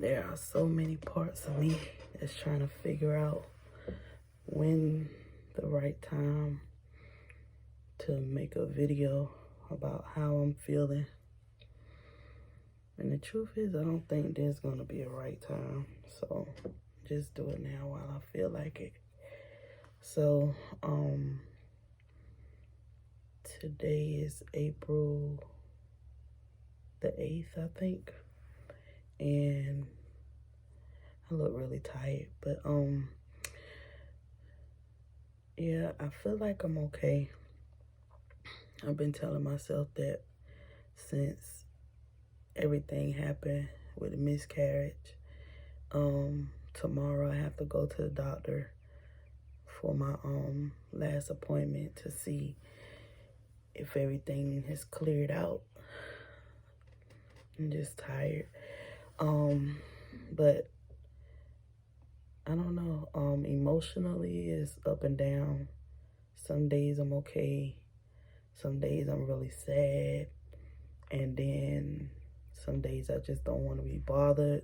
There are so many parts of me that's trying to figure out when the right time to make a video about how I'm feeling. And the truth is, I don't think there's gonna be a right time. So just do it now while I feel like it. So, today is April the 8th, I think. And I look really tired, but yeah, I feel like I'm okay. I've been telling myself that since everything happened with the miscarriage. Tomorrow I have to go to the doctor for my last appointment to see if everything has cleared out. I'm just tired. But I don't know. Emotionally it's up and down. Some days I'm okay. Some days I'm really sad. And then some days I just don't want to be bothered.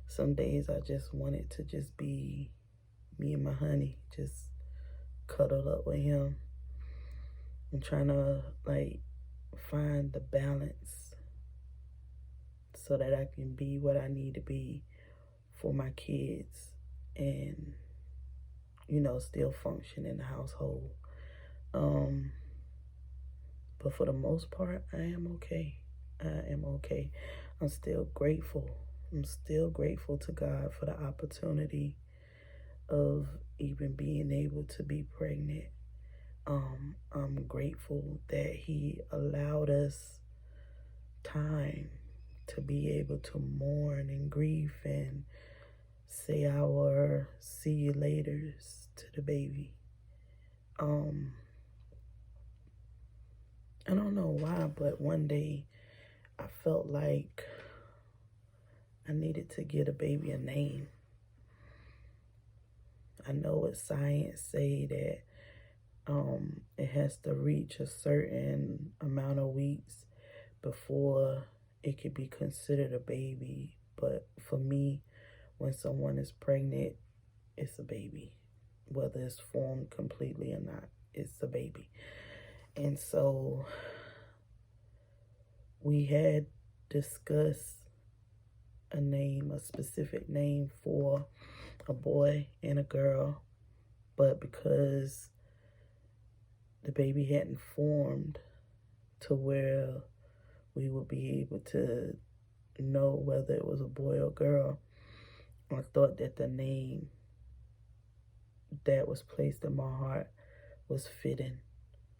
Some days I just want it to just be me and my honey, just cuddled up with him. I'm trying to like find the balance so that I can be what I need to be for my kids and, you know, still function in the household. But for the most part, I am okay. I am okay. I'm still grateful. I'm still grateful to God for the opportunity of even being able to be pregnant. I'm grateful that He allowed us time to be able to mourn and grieve and say our see you laters to the baby. I don't know why, but one day I felt like I needed to give a baby a name. I know what science say that it has to reach a certain amount of weeks before it could be considered a baby. But for me, when someone is pregnant, it's a baby. Whether it's formed completely or not, it's a baby. And so we had discussed a name, a specific name for a boy and a girl, but because the baby hadn't formed to where we would be able to know whether it was a boy or girl, I thought that the name that was placed in my heart was fitting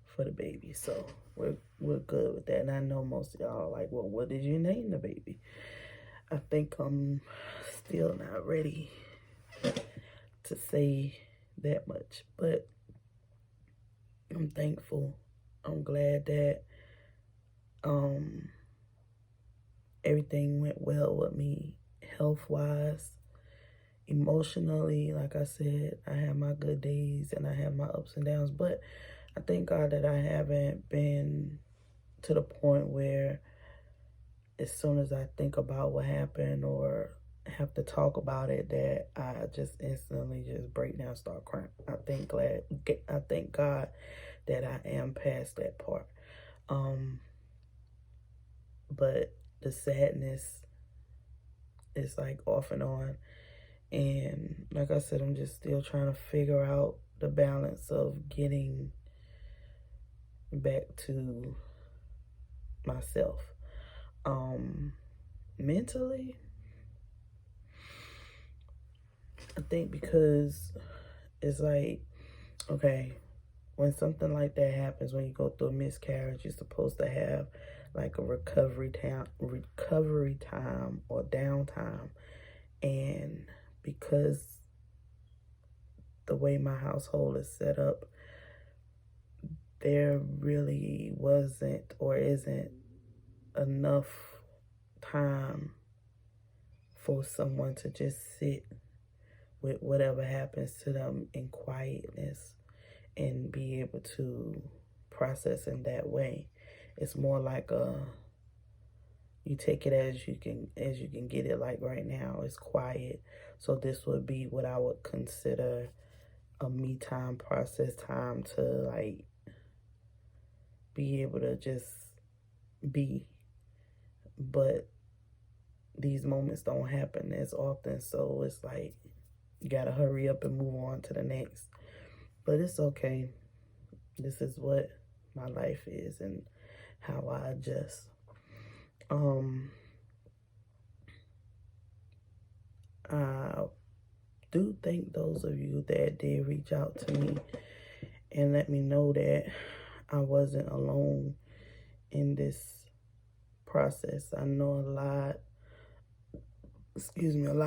for the baby. So we're good with that. And I know most of y'all are like, well, what did you name the baby? I think I'm still not ready to say that much, but I'm thankful. I'm glad that everything went well with me health-wise. Emotionally, like I said, I have my good days and I have my ups and downs, but I thank God that I haven't been to the point where as soon as I think about what happened or have to talk about it, that I just instantly just break down, start crying. I thank God that I am past that part. But the sadness is like off and on. And like I said, I'm just still trying to figure out the balance of getting back to myself. Mentally, I think because it's like, okay, when something like that happens, when you go through a miscarriage, you're supposed to have like a recovery time or downtime. And because the way my household is set up, there really wasn't or isn't enough time for someone to just sit with whatever happens to them in quietness and be able to process in that way. It's more like a you take it as you can get it. Like right now, it's quiet. So this would be what I would consider a me time, process time to like be able to just be. But these moments don't happen as often, so it's like you gotta hurry up and move on to the next. But it's okay. This is what my life is and how I adjust. I do thank those of you that did reach out to me and let me know that I wasn't alone in this process. I know a lot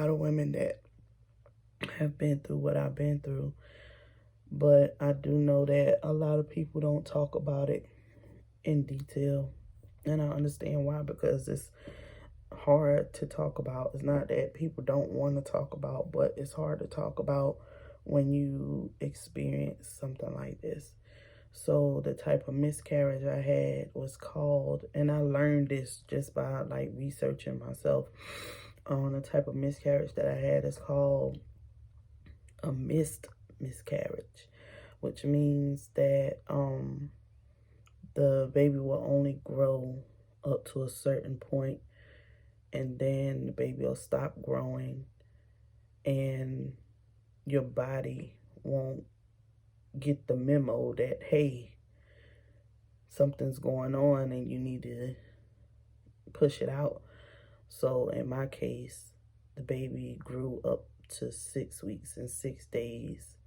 of women that have been through what I've been through, but I do know that a lot of people don't talk about it in detail, and I understand why, because it's hard to talk about. It's not that people don't want to talk about, but it's hard to talk about when you experience something like this. So the type of miscarriage I had was called, and I learned this just by like researching myself. The type of miscarriage that I had is called a missed miscarriage, which means that the baby will only grow up to a certain point, and then the baby will stop growing, and your body won't get the memo that, hey, something's going on and you need to push it out. So in my case, the baby grew up to 6 weeks and 6 days,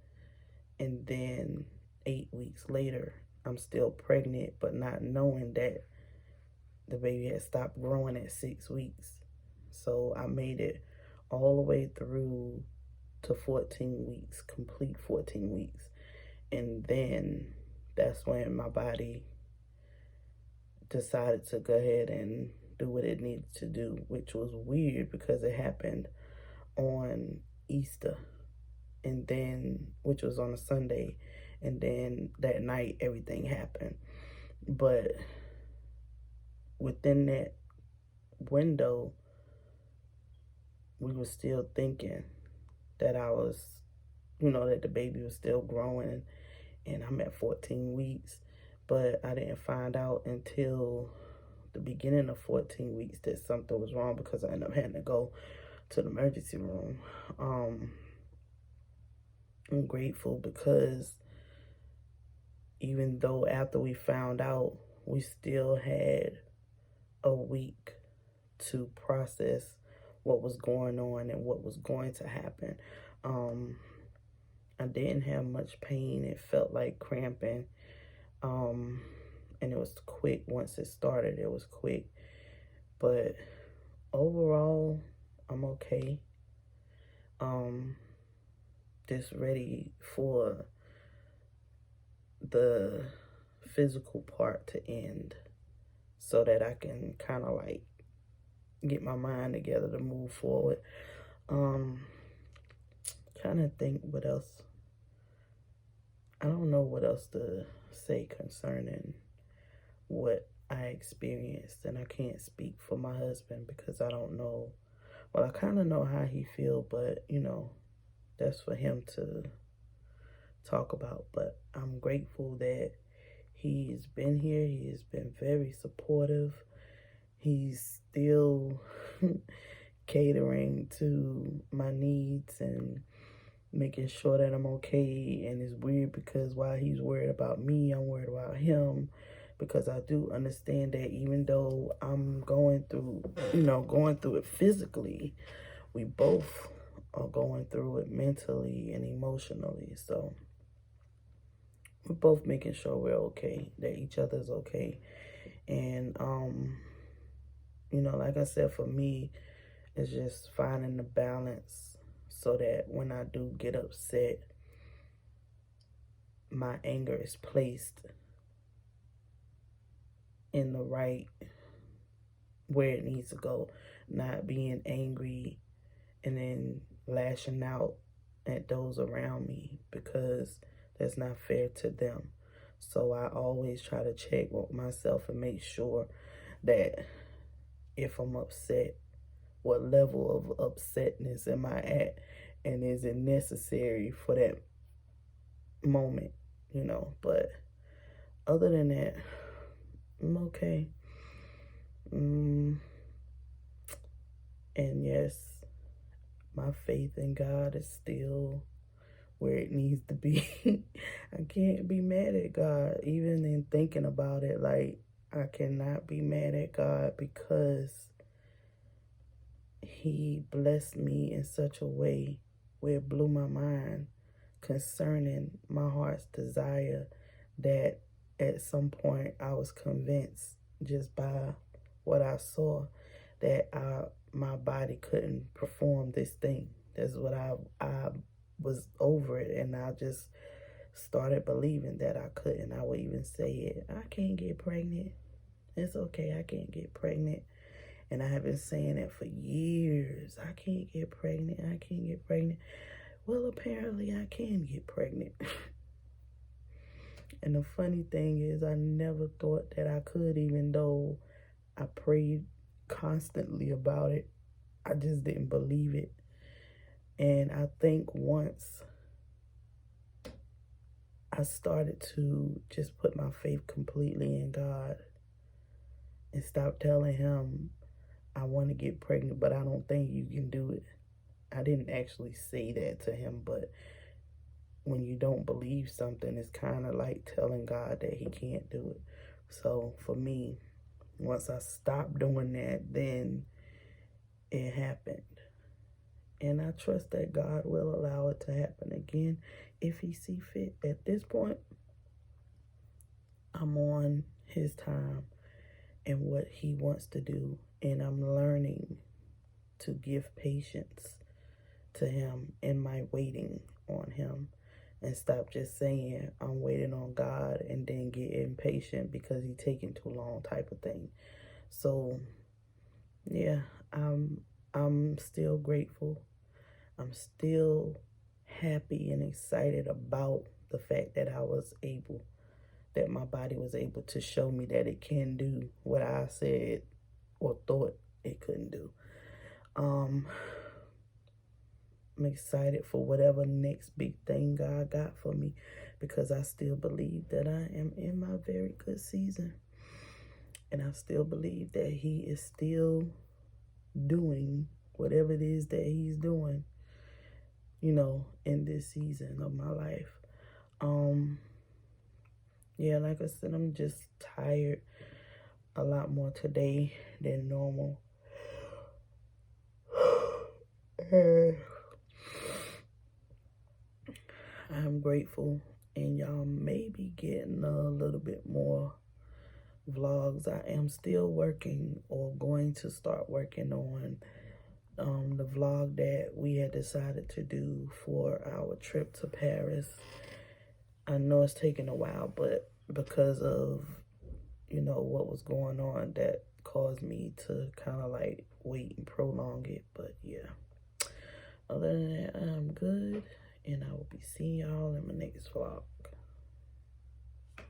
and then 8 weeks later, I'm still pregnant, but not knowing that the baby had stopped growing at 6 weeks. So I made it all the way through to 14 weeks, complete 14 weeks. And then that's when my body decided to go ahead and do what it needed to do, which was weird because it happened on Easter, and then, which was on a Sunday, and then that night everything happened. But within that window, we were still thinking that I was, that the baby was still growing, and I'm at 14 weeks. But I didn't find out until the beginning of 14 weeks that something was wrong, because I ended up having to go to the emergency room. I'm grateful because even though after we found out, we still had a week to process what was going on and what was going to happen. I didn't have much pain. It felt like cramping. And it was quick. Once it started, it was quick. But overall, I'm okay. Just ready for the physical part to end so that I can kind of like get my mind together to move forward. Trying to think what else. I don't know what else to say concerning what I experienced, and I can't speak for my husband because I don't know. Well, I kind of know how he feels, but that's for him to talk about. But I'm grateful that he's been here. He has been very supportive. He's still catering to my needs and making sure that I'm okay. And it's weird because while he's worried about me, I'm worried about him, because I do understand that even though I'm going through it physically, we both are going through it mentally and emotionally. So we're both making sure we're okay, that each other's okay. And like I said, for me, it's just finding the balance so that when I do get upset, my anger is placed in the right where it needs to go. Not being angry and then lashing out at those around me, because that's not fair to them. So I always try to check with myself and make sure that if I'm upset. What level of upsetness am I at? And is it necessary for that moment, you know? But other than that, I'm okay. And yes, my faith in God is still where it needs to be. I can't be mad at God, even in thinking about it. Like, I cannot be mad at God because he blessed me in such a way where it blew my mind concerning my heart's desire, that at some point I was convinced just by what I saw that my body couldn't perform this thing. That's what I was over it, and I just started believing that I couldn't. I would even say it. I can't get pregnant. It's okay, I can't get pregnant. And I have been saying that for years. I can't get pregnant. I can't get pregnant. Well, apparently I can get pregnant. And the funny thing is, I never thought that I could, even though I prayed constantly about it. I just didn't believe it. And I think once I started to just put my faith completely in God and stop telling him, I want to get pregnant, but I don't think you can do it. I didn't actually say that to him, but when you don't believe something, it's kind of like telling God that he can't do it. So for me, once I stopped doing that, then it happened. And I trust that God will allow it to happen again if he see fit. At this point, I'm on his time and what he wants to do. And I'm learning to give patience to him in my waiting on him, and stop just saying I'm waiting on God and then get impatient because he's taking too long type of thing. So yeah, I'm still grateful. I'm still happy and excited about the fact that that my body was able to show me that it can do what I said or thought it couldn't do. I'm excited for whatever next big thing God got for me, because I still believe that I am in my very good season. And I still believe that he is still doing whatever it is that he's doing, you know, in this season of my life. Yeah, like I said, I'm just tired a lot more today than normal. I'm grateful, and y'all may be getting a little bit more vlogs. I am still working, or going to start working on the vlog that we had decided to do for our trip to Paris. I know it's taking a while, but because of, you know, what was going on, that caused me to kind of like wait and prolong it. But yeah, other than that, I'm good, and I will be seeing y'all in my next vlog.